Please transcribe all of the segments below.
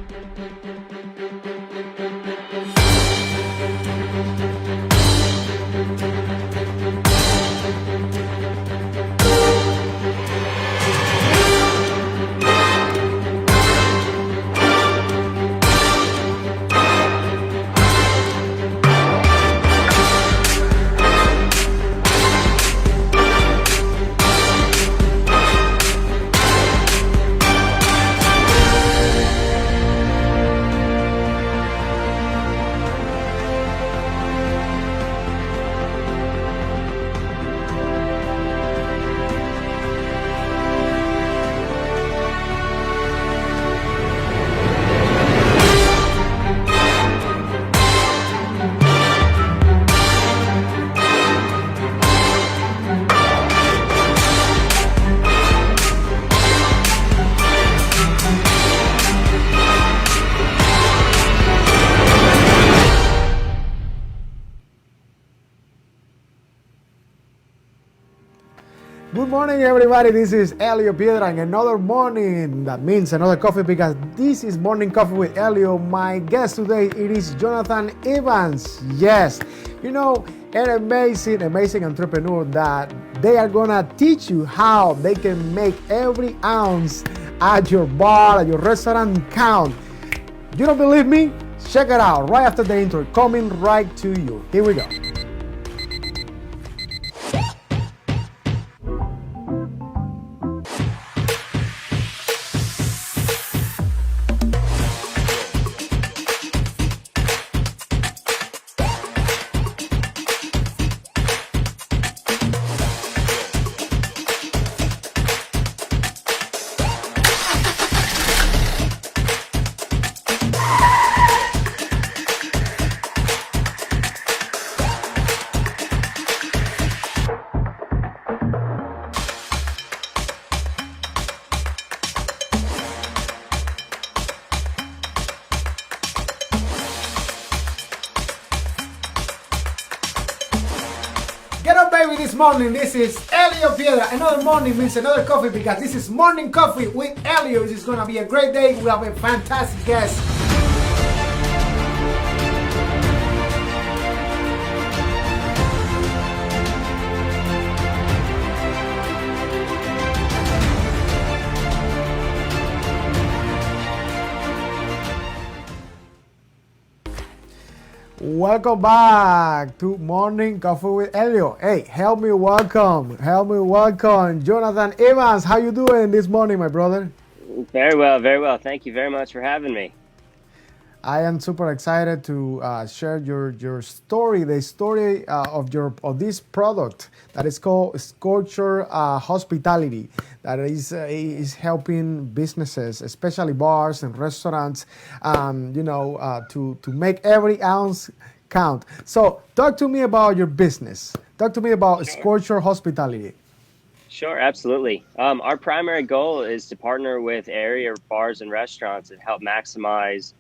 Good morning, everybody. This is Elio Piedra, and another morning. That means another coffee, because this is Morning Coffee with Elio. My guest today, it is Jonathan Evans. Yes, you know, an amazing entrepreneur that they are gonna teach you how they can make every ounce at your bar, at your restaurant count. You don't believe me? Check it out right after the intro, coming right to you. Here we go. Get up, baby, this morning. This is Elio Piedra. Another morning means another coffee, because this is Morning Coffee with Elio. This is going to be a great day. We have a fantastic guest. Welcome back to Morning Coffee with Elio. Hey, help me welcome Jonathan Evans. How you doing this morning, my brother? Very well. Thank you very much for having me. I am super excited to share your story, the story of this product that is called Sculpture Hospitality, that is helping businesses, especially bars and restaurants, to make every ounce count. So, talk to me about your business. Talk to me about Sculpture Hospitality. Sure, absolutely. Our primary goal is to partner with area bars and restaurants and help maximize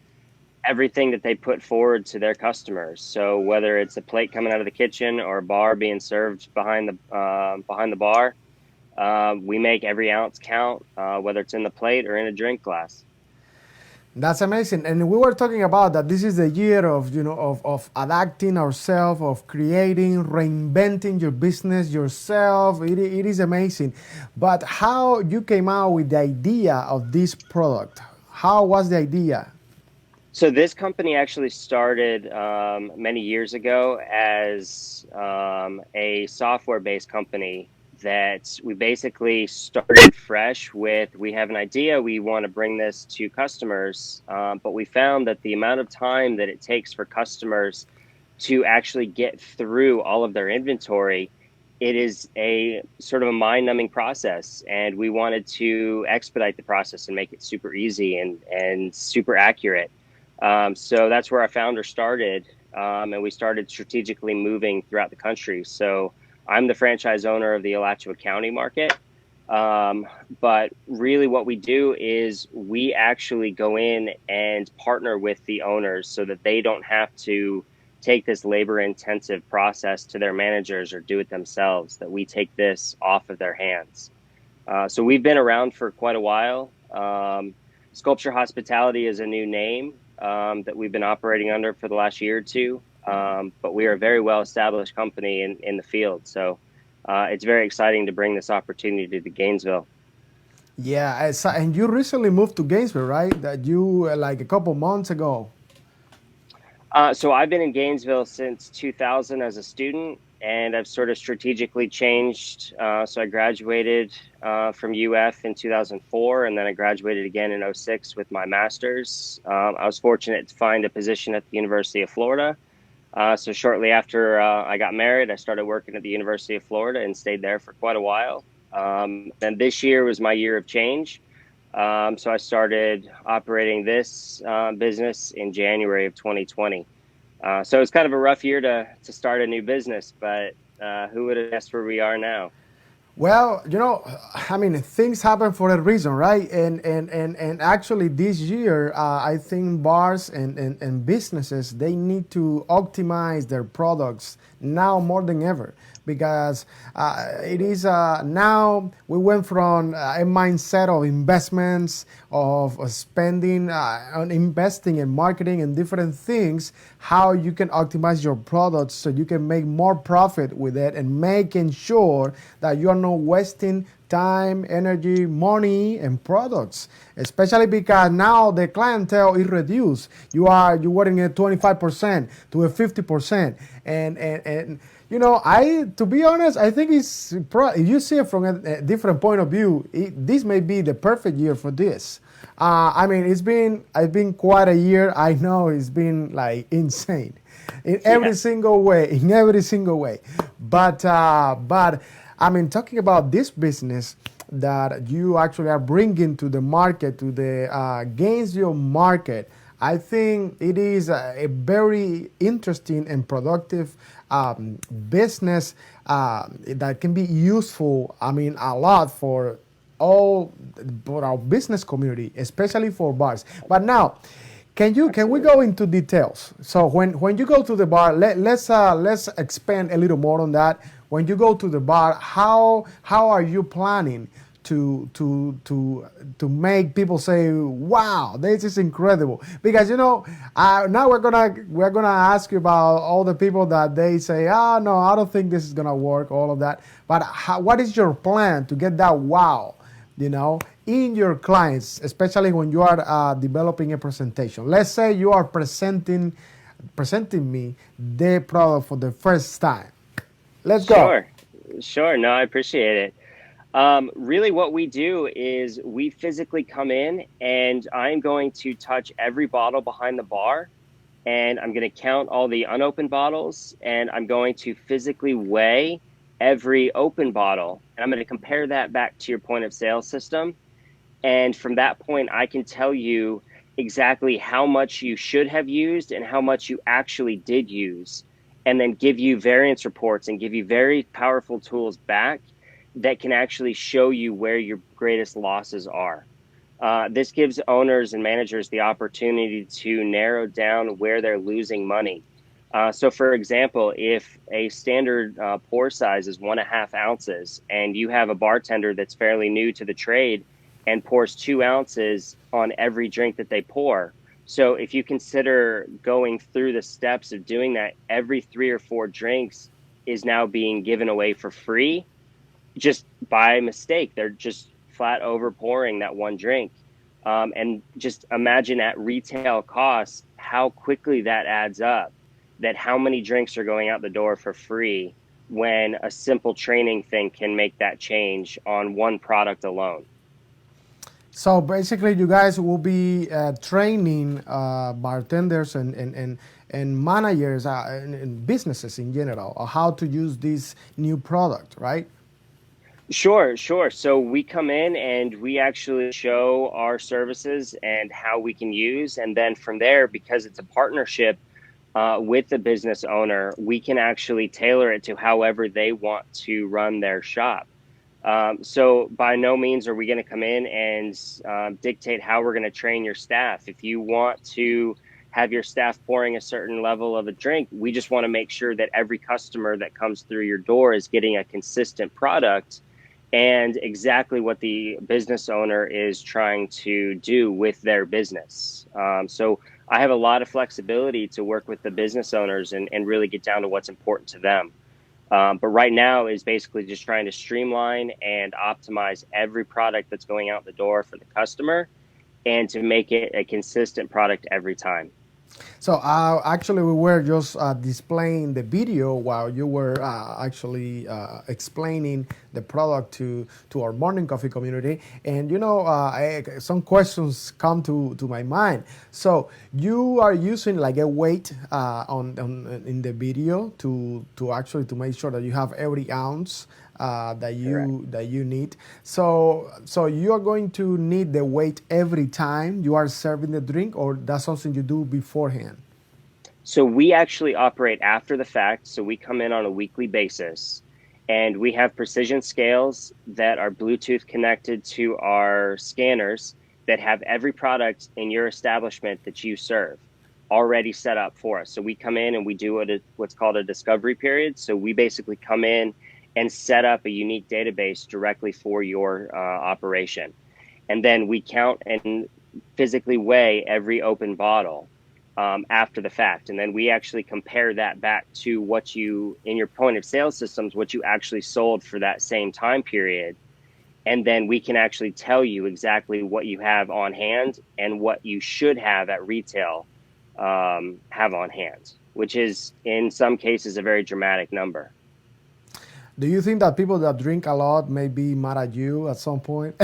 everything that they put forward to their customers. So whether it's a plate coming out of the kitchen or a bar being served behind the bar, we make every ounce count, whether it's in the plate or in a drink glass. That's amazing. And we were talking about that this is the year of adapting ourselves, of creating, reinventing your business yourself. It is amazing. But how you came out with the idea of this product? How was the idea? So this company actually started many years ago as a software-based company that we basically started fresh with. We have an idea, we want to bring this to customers, but we found that the amount of time that it takes for customers to actually get through all of their inventory, it is a sort of a mind-numbing process, and we wanted to expedite the process and make it super easy and super accurate. So that's where our founder started, and we started strategically moving throughout the country. So I'm the franchise owner of the Alachua County market, but really what we do is we actually go in and partner with the owners so that they don't have to take this labor-intensive process to their managers or do it themselves, that we take this off of their hands. So we've been around for quite a while. Sculpture Hospitality is a new name that we've been operating under for the last year or two. But we are a very well-established company in the field. So it's very exciting to bring this opportunity to Gainesville. Yeah, and you recently moved to Gainesville, right? That you like a couple months ago. So I've been in Gainesville since 2000 as a student, and I've sort of strategically changed. So I graduated from UF in 2004, and then I graduated again in '06 with my master's. I was fortunate to find a position at the University of Florida. So shortly after I got married, I started working at the University of Florida and stayed there for quite a while. And this year was my year of change. So I started operating this business in January of 2020. So it's kind of a rough year to start a new business, but who would have guessed where we are now? Well, I mean, things happen for a reason, right? And actually, this year, I think bars and businesses, they need to optimize their products now more than ever because it is now we went from a mindset of investments, of spending, on investing in marketing and different things, how you can optimize your products so you can make more profit with it and making sure that you are not wasting time, energy, money, and products. Especially because now the clientele is reduced. You working at 25% to a 50%, and I to be honest, I think if you see it from a different point of view, this may be the perfect year for this. I mean, it's been quite a year. I know it's been like insane in every single way, But I mean, talking about this business that you actually are bringing to the market, to the Gainesville market, I think it is a very interesting and productive business that can be useful. I mean, a lot all for our business community, especially for bars. But now, can we go into details? So when you go to the bar, let's expand a little more on that. When you go to the bar, how are you planning to make people say, "Wow, this is incredible"? Because now we're gonna ask you about all the people that they say, "Ah, no, I don't think this is gonna work," all of that. But what is your plan to get that wow? In your clients, especially when you are developing a presentation. Let's say you are presenting me the product for the first time. Let's go. Sure. No, I appreciate it. Really, what we do is we physically come in, and I'm going to touch every bottle behind the bar, and I'm going to count all the unopened bottles, and I'm going to physically weigh every open bottle, and I'm going to compare that back to your point of sale system. And from that point, I can tell you exactly how much you should have used and how much you actually did use, and then give you variance reports and give you very powerful tools back that can actually show you where your greatest losses are. This gives owners and managers the opportunity to narrow down where they're losing money. So, for example, if a standard pour size is 1.5 ounces and you have a bartender that's fairly new to the trade and pours 2 ounces on every drink that they pour. So if you consider going through the steps of doing that, every 3 or 4 drinks is now being given away for free just by mistake. They're just flat over pouring that one drink. And just imagine at retail costs, how quickly that adds up, that how many drinks are going out the door for free when a simple training thing can make that change on one product alone. So basically, you guys will be training bartenders and managers and businesses in general on how to use this new product, right? Sure. So we come in and we actually show our services and how we can use. And then from there, because it's a partnership with the business owner, we can actually tailor it to however they want to run their shop. So by no means are we going to come in and dictate how we're going to train your staff. If you want to have your staff pouring a certain level of a drink, we just want to make sure that every customer that comes through your door is getting a consistent product. and exactly what the business owner is trying to do with their business. So I have a lot of flexibility to work with the business owners and really get down to what's important to them. But right now is basically just trying to streamline and optimize every product that's going out the door for the customer and to make it a consistent product every time. So actually, we were just displaying the video while you were actually explaining the product to our morning coffee community, and some questions come to my mind. So you are using like a weight on in the video to actually to make sure that you have every ounce Correct. that you need. So you are going to need the weight every time you are serving the drink, or that's something you do beforehand. So we actually operate after the fact. So we come in on a weekly basis and we have precision scales that are Bluetooth connected to our scanners that have every product in your establishment that you serve already set up for us. So we come in and we do what's called a discovery period. So we basically come in and set up a unique database directly for your operation. And then we count and physically weigh every open bottle after the fact. And then we actually compare that back to what you, in your point of sale systems, what you actually sold for that same time period. And then we can actually tell you exactly what you have on hand and what you should have at retail have on hand, which is in some cases a very dramatic number. Do you think that people that drink a lot may be mad at you at some point?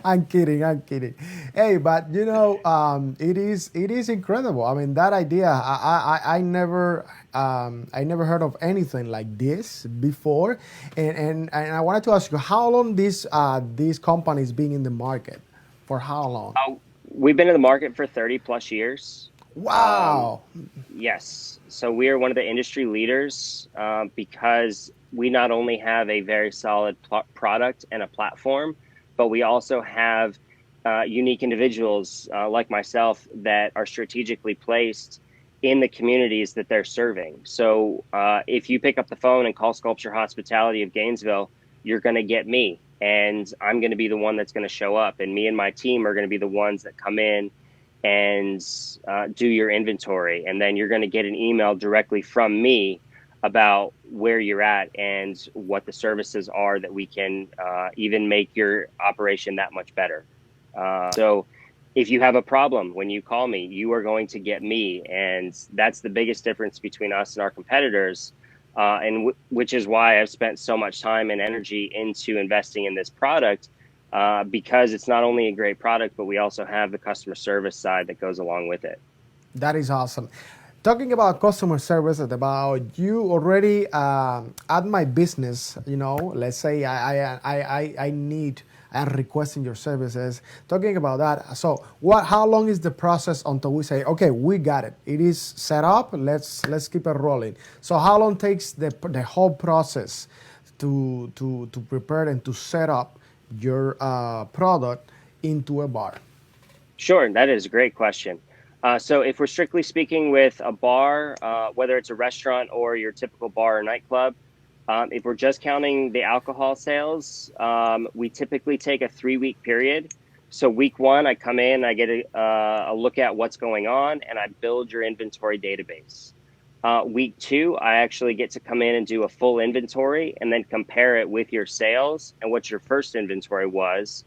I'm kidding. I'm kidding. Hey, but it is incredible. I mean, that idea. I never heard of anything like this before, and I wanted to ask you how long this company is being in the market. For how long? We've been in the market for 30 plus years. Wow. Yes. So we are one of the industry leaders because we not only have a very solid product and a platform, but we also have unique individuals like myself that are strategically placed in the communities that they're serving. So if you pick up the phone and call Sculpture Hospitality of Gainesville, you're going to get me. And I'm going to be the one that's going to show up. And me and my team are going to be the ones that come in and do your inventory. And then you're going to get an email directly from me about where you're at and what the services are that we can even make your operation that much better. So if you have a problem when you call me, you are going to get me. And that's the biggest difference between us and our competitors. Which is why I've spent so much time and energy into investing in this product, because it's not only a great product, but we also have the customer service side that goes along with it. That is awesome. Talking about customer service, about you already at my business, let's say I need and requesting your services. Talking about that, so how long is the process until we say, okay, we got it? It is set up. Let's keep it rolling. So how long takes the whole process to prepare and to set up your product into a bar? Sure, that is a great question. So if we're strictly speaking with a bar, whether it's a restaurant or your typical bar or nightclub, if we're just counting the alcohol sales, we typically take a 3-week period. So week 1, I come in, I get a look at what's going on, and I build your inventory database. Week 2, I actually get to come in and do a full inventory and then compare it with your sales and what your first inventory was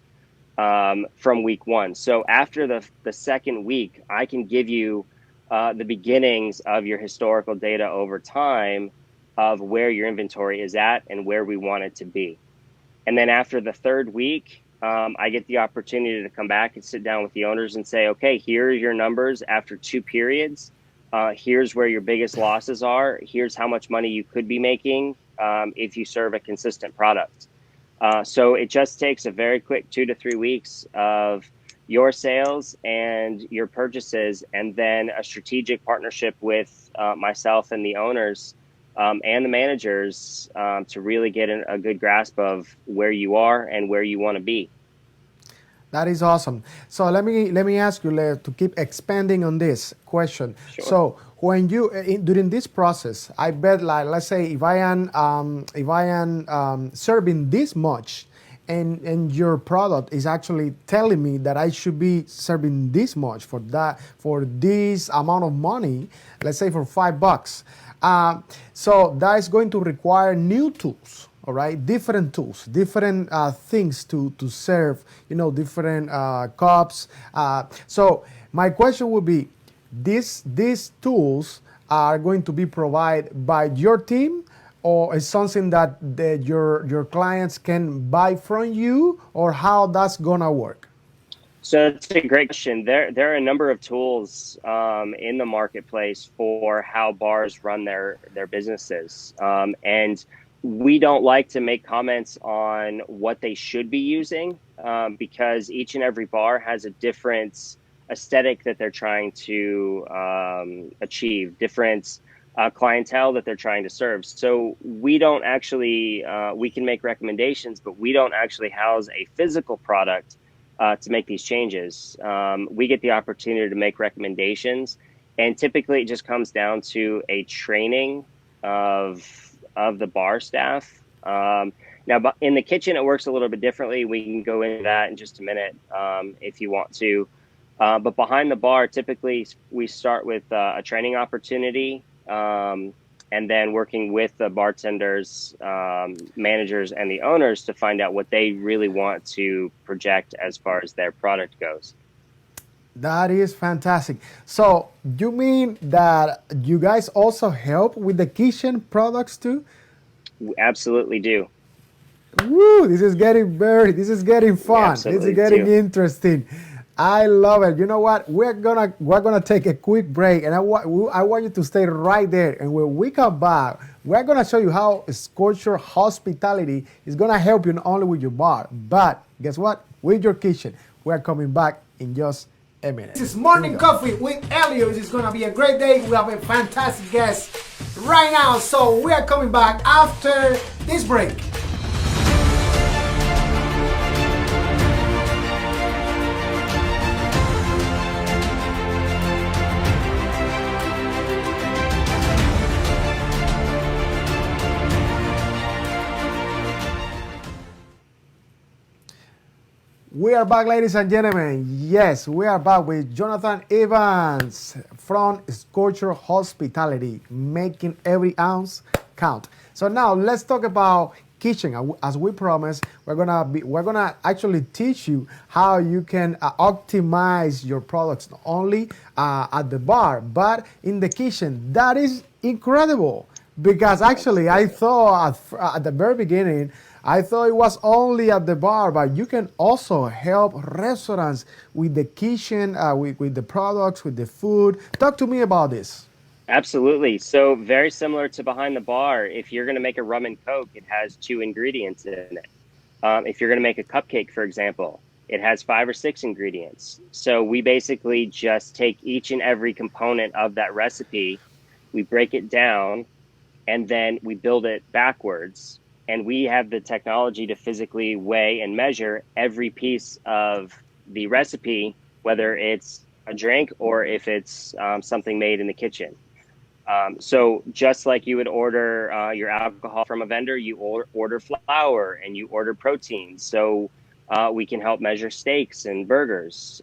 from week 1. So after the second week, I can give you the beginnings of your historical data over time of where your inventory is at and where we want it to be. And then after the third week, I get the opportunity to come back and sit down with the owners and say, okay, here are your numbers after 2 periods. Here's where your biggest losses are. Here's how much money you could be making if you serve a consistent product. So it just takes a very quick 2 to 3 weeks of your sales and your purchases, and then a strategic partnership with myself and the owners and the managers to really get a good grasp of where you are and where you want to be. That is awesome. So let me ask you, Leo, to keep expanding on this question. Sure. So when you during this process, I bet, like, let's say if I am serving this much, and your product is actually telling me that I should be serving this much for that, for this amount of money, let's say for $5. So that is going to require new tools, all right, different tools, different things to serve, different cups. So my question would be, these tools are going to be provided by your team, or is something that your clients can buy from you, or how that's gonna work? So that's a great question. There are a number of tools in the marketplace for how bars run their businesses, and we don't like to make comments on what they should be using, because each and every bar has a different aesthetic that they're trying to achieve, different clientele that they're trying to serve. So we don't actually we can make recommendations, but we don't actually house a physical product to make these changes. We get the opportunity to make recommendations, and typically it just comes down to a training of the bar staff. Now, but in the kitchen, it works a little bit differently. We can go into that in just a minute if you want to. But behind the bar, typically we start with a training opportunity, and then working with the bartenders, managers, and the owners to find out what they really want to project as far as their product goes. That is fantastic. So you mean that you guys also help with the kitchen products too? We absolutely do. Woo! This is getting We fun. This is absolutely getting do. interesting. I love it. You know what? We're gonna take a quick break, and I want you to stay right there. And when we come back, we're gonna show you how Sculpture Hospitality is gonna help you not only with your bar, but guess what? With your kitchen. We're coming back in just a minute. This is Morning Coffee with Elliot. It's gonna be a great day. We have a fantastic guest right now. So we are coming back after this break. We are back, ladies and gentlemen. Yes, we are back with Jonathan Evans from Sculpture Hospitality, making every ounce count. So now let's talk about kitchen. As we promised, we're gonna actually teach you how you can optimize your products not only at the bar but in the kitchen. That is incredible, because actually I thought at the very beginning, I thought it was only at the bar, but you can also help restaurants with the kitchen, with the products, with the food. Talk to me about this. Absolutely. So very similar to behind the bar. If you're going to make a rum and coke, it has two ingredients in it. If you're going to make a cupcake, for example, it has five or six ingredients. So we basically just take each and every component of that recipe, we break it down, and then we build it backwards. And we have the technology to physically weigh and measure every piece of the recipe, whether it's a drink or if it's something made in the kitchen. So just like you would order your alcohol from a vendor, you order flour and you order protein. So we can help measure steaks and burgers.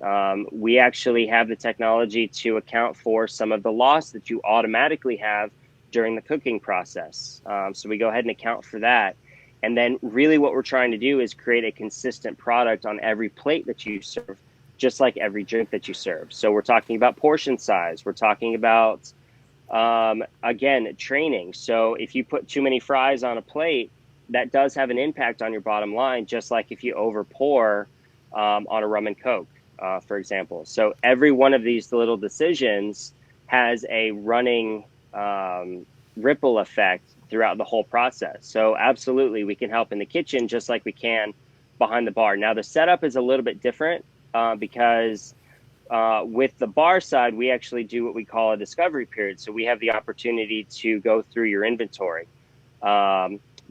We actually have the technology to account for some of the loss that you automatically have during the cooking process. So we go ahead and account for that. And then really what we're trying to do is create a consistent product on every plate that you serve, just like every drink that you serve. So we're talking about portion size. We're talking about, again, training. So if you put too many fries on a plate, that does have an impact on your bottom line, just like if you over pour on a rum and coke, for example. So every one of these little decisions has a running ripple effect throughout the whole process. So absolutely, we can help in the kitchen just like we can behind the bar. Now, the setup is a little bit different because with the bar side, we actually do what we call a discovery period. So we have the opportunity to go through your inventory.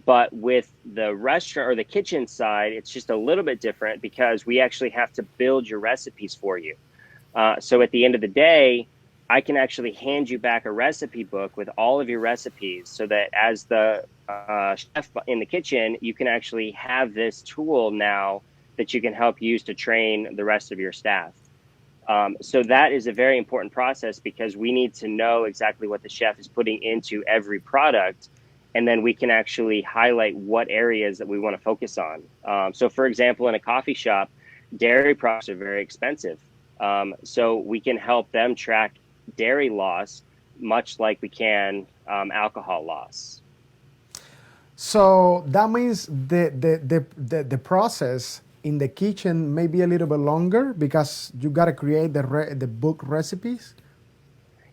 But with the restaurant or the kitchen side, it's just a little bit different because we actually have to build your recipes for you. So at the end of the day, I can actually hand you back a recipe book with all of your recipes so that as the chef in the kitchen, you can actually have this tool now that you can help use to train the rest of your staff. So that is a very important process because we need to know exactly what the chef is putting into every product. And then we can actually highlight what areas that we want to focus on. So for example, in a coffee shop, dairy products are very expensive. So we can help them track dairy loss, much like we can alcohol loss. So that means the process in the kitchen may be a little bit longer because you got to create the book recipes.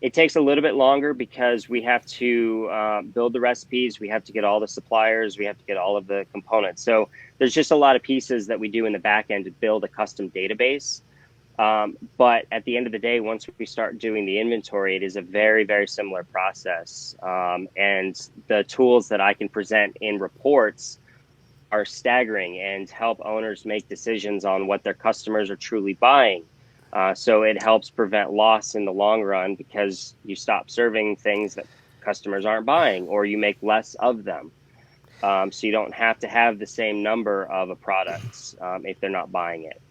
It takes a little bit longer because we have to build the recipes. We have to get all the suppliers. We have to get all of the components. So there's just a lot of pieces that we do in the back end to build a custom database. But at the end of the day, once we start doing the inventory, it is a very, very similar process. And the tools that I can present in reports are staggering and help owners make decisions on what their customers are truly buying. So it helps prevent loss in the long run because you stop serving things that customers aren't buying, or you make less of them. So you don't have to have the same number of a product if they're not buying it.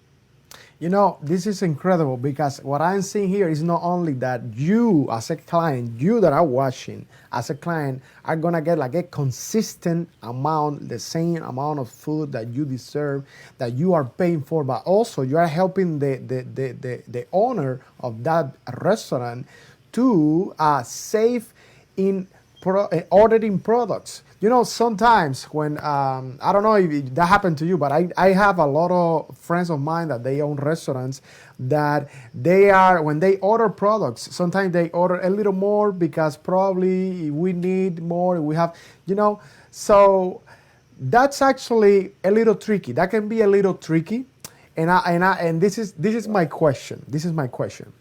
You know, this is incredible because what I'm seeing here is not only that you, as a client, you that are watching, as a client, are gonna get like a consistent amount, the same amount of food that you deserve, that you are paying for, but also you are helping the owner of that restaurant to save in ordering products. You know, sometimes when I don't know if that happened to you, but I have a lot of friends of mine that they own restaurants that they are, when they order products, sometimes they order a little more because probably we need more. We have, you know, so that's actually a little tricky. That can be a little tricky, and this is my question. This is my question.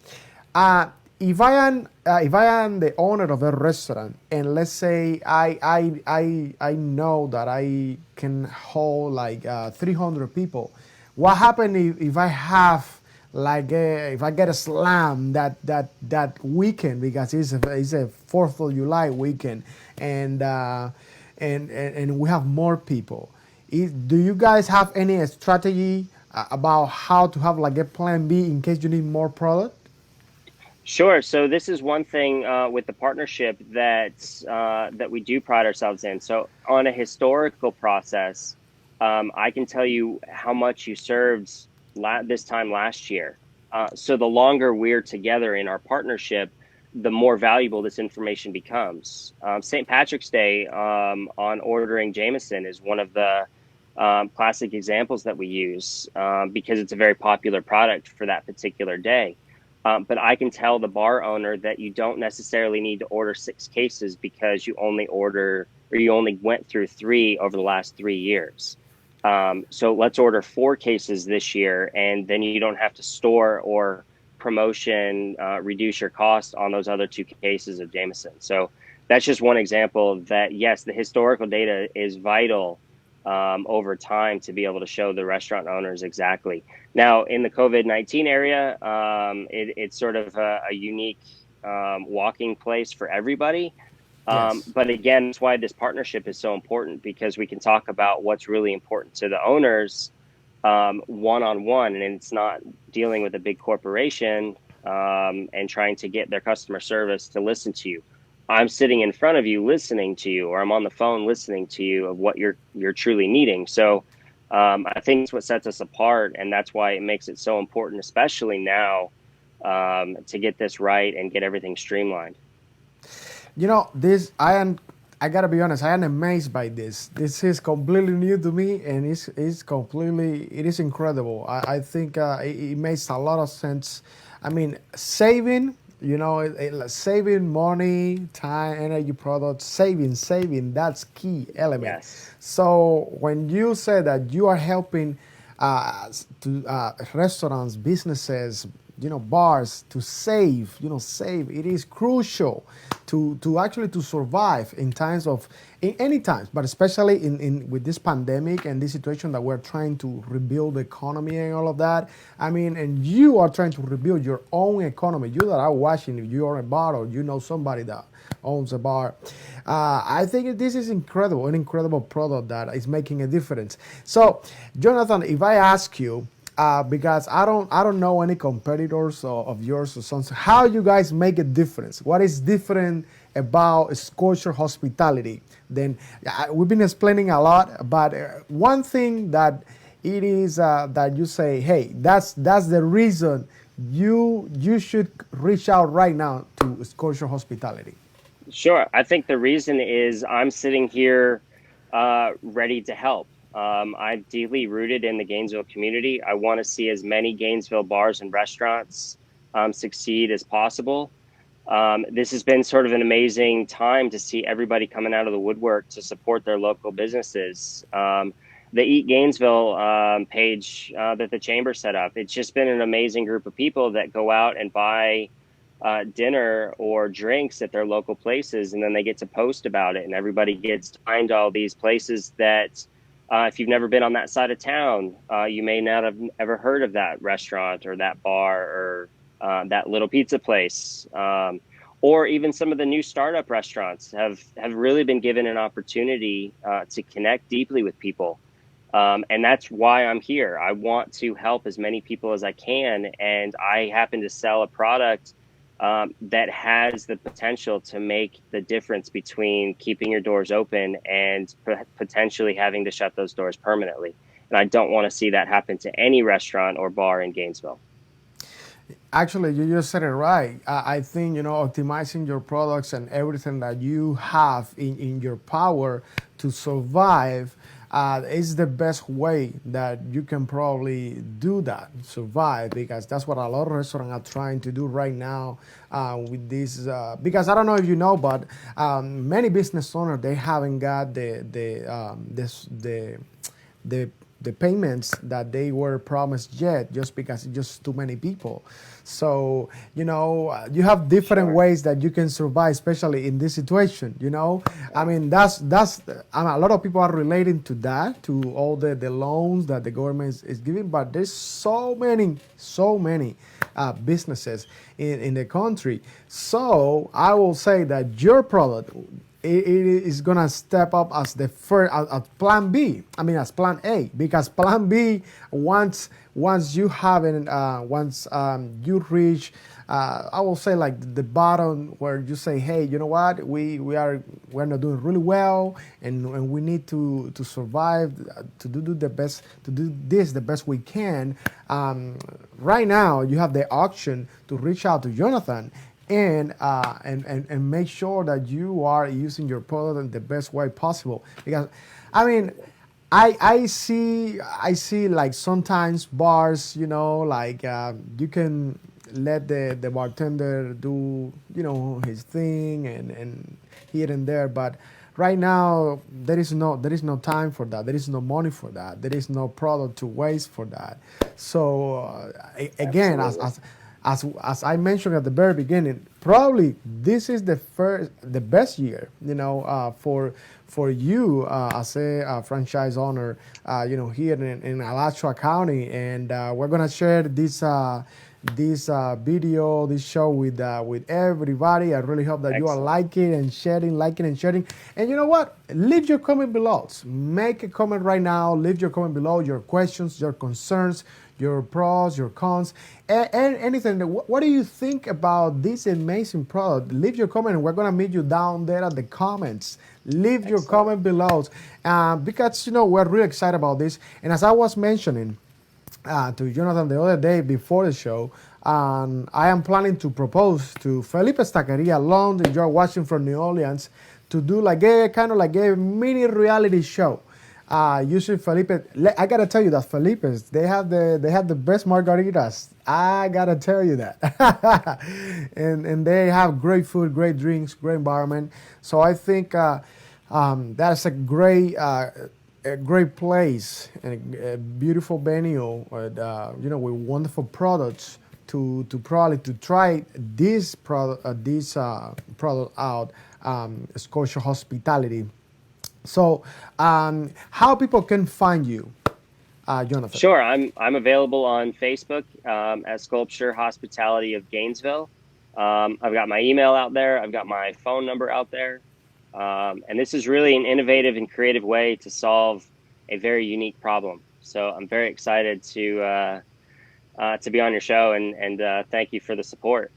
If I am the owner of a restaurant and let's say I know that I can hold like 300 people, what happens if I have like if I get a slam that weekend because it's a 4th of July weekend and we have more people? Do you guys have any strategy about how to have like a plan B in case you need more product? Sure. So this is one thing with the partnership that we do pride ourselves in. So on a historical process, I can tell you how much you served this time last year. So the longer we're together in our partnership, the more valuable this information becomes. St. Patrick's Day on ordering Jameson is one of the classic examples that we use because it's a very popular product for that particular day. But I can tell the bar owner that you don't necessarily need to order 6 cases because you only went through 3 over the last 3 years. So let's order 4 cases this year, and then you don't have to store or promotion reduce your cost on those other 2 cases of Jameson. So that's just one example that, yes, the historical data is vital over time to be able to show the restaurant owners exactly. Now, in the COVID-19 area, it's sort of a unique walking place for everybody. Yes. But again, that's why this partnership is so important, because we can talk about what's really important to the owners one-on-one, and it's not dealing with a big corporation and trying to get their customer service to listen to you. I'm sitting in front of you listening to you, or I'm on the phone listening to you of what you're truly needing. So I think it's what sets us apart, and that's why it makes it so important, especially now, to get this right and get everything streamlined. You know, I gotta be honest, I am amazed by this. This is completely new to me, and it is incredible. I think it makes a lot of sense. I mean, saving, you know, saving money, time, energy, products, saving, that's key element. Yes. So when you say that you are helping to restaurants, businesses, bars to save. Save. It is crucial to actually to survive in times of in any times, but especially in with this pandemic and this situation that we're trying to rebuild the economy and all of that. I mean, and you are trying to rebuild your own economy. You that are watching, if you are a bar or you know somebody that owns a bar. I think this is incredible, an incredible product that is making a difference. So, Jonathan, if I ask you, because I don't know any competitors of yours or something, how you guys make a difference? What is different about Scotia Hospitality? Then we've been explaining a lot, but one thing that it is that you say, hey, that's the reason you should reach out right now to Scotia Hospitality. Sure. I think the reason is I'm sitting here ready to help. I'm deeply rooted in the Gainesville community. I want to see as many Gainesville bars and restaurants succeed as possible. This has been sort of an amazing time to see everybody coming out of the woodwork to support their local businesses. The Eat Gainesville page that the chamber set up, it's just been an amazing group of people that go out and buy dinner or drinks at their local places, and then they get to post about it, and everybody gets to find all these places that if you've never been on that side of town, you may not have ever heard of that restaurant or that bar or that little pizza place. Or even some of the new startup restaurants have really been given an opportunity to connect deeply with people. And that's why I'm here. I want to help as many people as I can. And I happen to sell a product that has the potential to make the difference between keeping your doors open and potentially having to shut those doors permanently. And I don't want to see that happen to any restaurant or bar in Gainesville. Actually, you just said it right. I think, optimizing your products and everything that you have in your power to survive is the best way that you can probably do that, survive, because that's what a lot of restaurants are trying to do right now with this. Because I don't know if you know, but many business owners, they haven't got the the payments that they were promised yet, just because it's just too many people. So you have different Sure. ways that you can survive, especially in this situation. I mean, a lot of people are relating to that, to all the loans that the government is giving, but there's so many businesses in the country. So I will say that your product, it is gonna step up as the first, as plan B. I mean, as plan A, because plan B, once you have it, once you reach, I will say, like the bottom, where you say, hey, you know what, we're not doing really well, and we need to survive, to do the best, to do this the best we can. Right now, you have the option to reach out to Jonathan and make sure that you are using your product in the best way possible. Because, I mean, I see like sometimes bars, like you can let the bartender do his thing and here and there, but right now there is no time for that. There is no money for that. There is no product to waste for that. So again, Absolutely. as I mentioned at the very beginning, probably this is the best year, for you as a franchise owner, here in Alachua County, and we're gonna share this video, this show with everybody. I really hope that you are Excellent. liking and sharing. And you know what? Leave your comment below. Make a comment right now. Leave your comment below. Your questions, your concerns, your pros, your cons, and anything. What do you think about this amazing product? Leave your comment, and we're gonna meet you down there at the comments. Leave your Excellent. comment below, because we're really excited about this. And as I was mentioning to Jonathan the other day before the show, I am planning to propose to Felipe Staccaria London, if you're watching from New Orleans, to do like a kind of like a mini reality show. Usually Felipe, I gotta tell you that Felipe's, they have the best margaritas. I gotta tell you that, and they have great food, great drinks, great environment. So I think that's a great place and a beautiful venue with with wonderful products to probably to try this product out, Scotia Hospitality. So, how people can find you, Jonathan? Sure, I'm available on Facebook as Sculpture Hospitality of Gainesville. I've got my email out there. I've got my phone number out there. And this is really an innovative and creative way to solve a very unique problem. So I'm very excited to be on your show, and thank you for the support.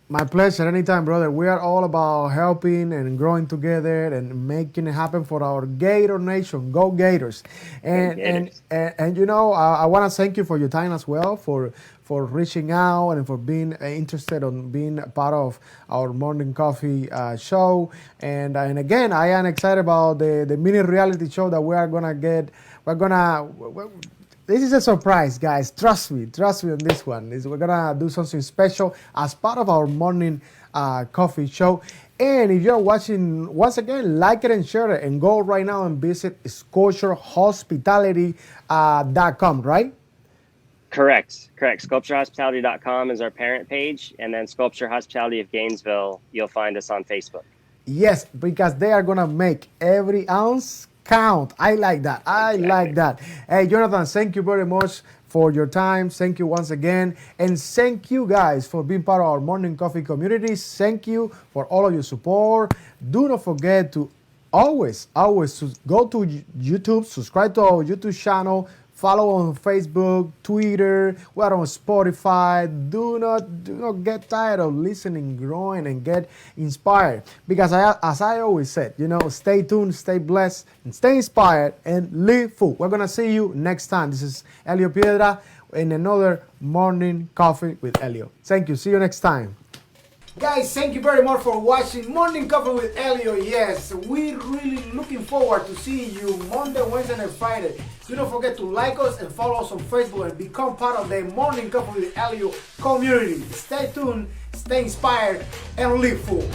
My pleasure. Anytime, brother. We are all about helping and growing together and making it happen for our Gator Nation. Go Gators! And Gators. and you know, I want to thank you for your time as well, for reaching out and for being interested on being a part of our morning coffee show. And again, I am excited about the mini reality show that we are gonna get. We're gonna. This is a surprise, guys. Trust me on this one. We're gonna do something special as part of our morning coffee show. And if you're watching, once again, like it and share it, and go right now and visit ScotiaHospitality.com, right? Correct. SculptureHospitality.com is our parent page, and then Sculpture Hospitality of Gainesville, you'll find us on Facebook. Yes, because they are gonna make every ounce count. I like that. I like that. Hey, Jonathan, thank you very much for your time. Thank you once again. And thank you guys for being part of our morning coffee community. Thank you for all of your support. Do not forget to always go to YouTube, subscribe to our YouTube channel, follow on Facebook, Twitter, we're on Spotify. Do not get tired of listening, growing, and get inspired. Because as I always said, stay tuned, stay blessed, and stay inspired, and live full. We're going to see you next time. This is Elio Piedra in another Morning Coffee with Elio. Thank you. See you next time. Guys, thank you very much for watching Morning Coffee with Elio. Yes, we're really looking forward to seeing you Monday, Wednesday, and Friday. Do not forget to like us and follow us on Facebook and become part of the Morning Coffee with Elio community. Stay tuned, stay inspired, and live full.